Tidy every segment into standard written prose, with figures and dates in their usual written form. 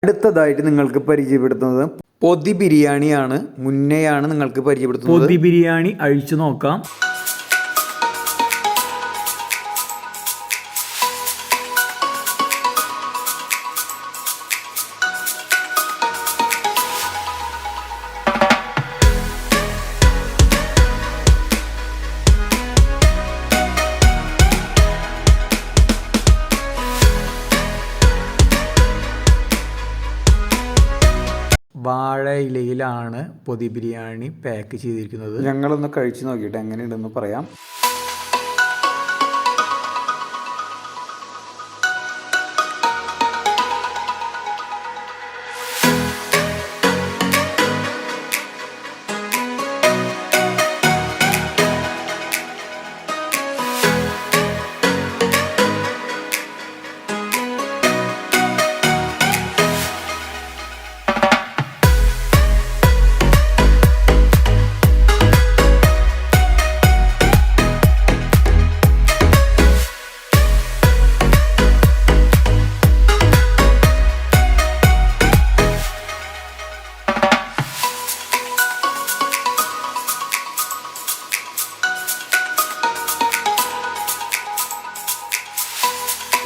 അടുത്തതായിട്ട് നിങ്ങൾക്ക് പരിചയപ്പെടുത്തുന്നത് പൊതി ബിരിയാണിയാണ്. മുന്നെയാണ് നിങ്ങൾക്ക് പരിചയപ്പെടുത്തുന്നത്. പൊതി ബിരിയാണി അഴിച്ചു നോക്കാം. വാഴയിലയിലാണ് പൊതി ബിരിയാണി പാക്ക് ചെയ്തിരിക്കുന്നത്. ഞങ്ങളൊന്ന് കഴിച്ചു നോക്കിയിട്ട് എങ്ങനെയുണ്ടെന്ന് പറയാം.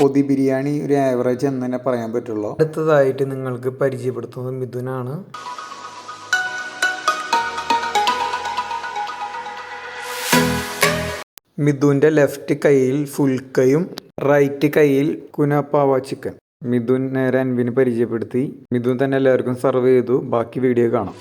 പൊതി ബിരിയാണി ഒരു ആവറേജ് എന്ന് തന്നെ പറയാൻ പറ്റുള്ളൂ. അടുത്തതായിട്ട് നിങ്ങൾക്ക് പരിചയപ്പെടുത്തുന്നത് മിഥുനാണ്. മിഥുൻ്റെ ലെഫ്റ്റ് കൈയിൽ ഫുൽക്കയും റൈറ്റ് കൈയിൽ കുനാപ്പാവ ചിക്കൻ. മിഥുൻ നേരെ അൻവിന് പരിചയപ്പെടുത്തി. മിഥുൻ തന്നെ എല്ലാവർക്കും സർവ് ചെയ്തു. ബാക്കി വീഡിയോ കാണാം.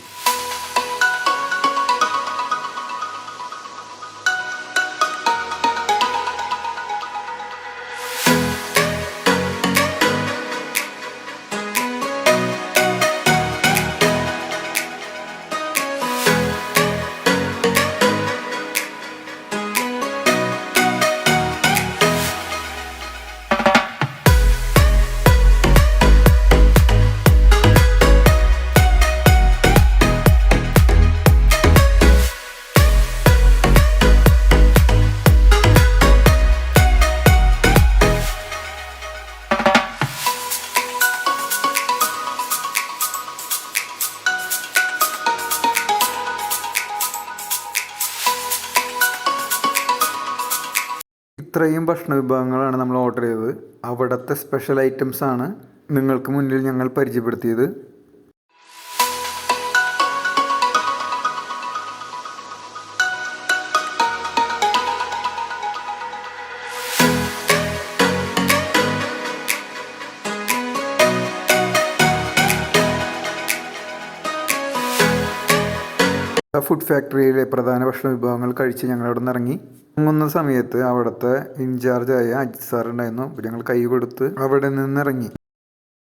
ഇത്രയും ഭക്ഷണ വിഭവങ്ങളാണ് നമ്മൾ ഓർഡർ ചെയ്തത്. അവിടുത്തെ സ്പെഷ്യൽ ഐറ്റംസ് ആണ് നിങ്ങൾക്ക് മുന്നിൽ ഞങ്ങൾ പരിചയപ്പെടുത്തിയത്. ഫുഡ് ഫാക്ടറിയിലെ പ്രധാന ഭക്ഷണ വിഭവങ്ങൾ കഴിച്ച് ഞങ്ങൾ അവിടെ നിന്ന് ഇറങ്ങി. ഇറങ്ങുന്ന സമയത്ത് അവിടുത്തെ ഇൻചാർജായ അജിത് സാർ ഉണ്ടായിരുന്നു. ഞങ്ങൾ കൈ കൊടുത്ത് അവിടെ നിന്ന് ഇറങ്ങി.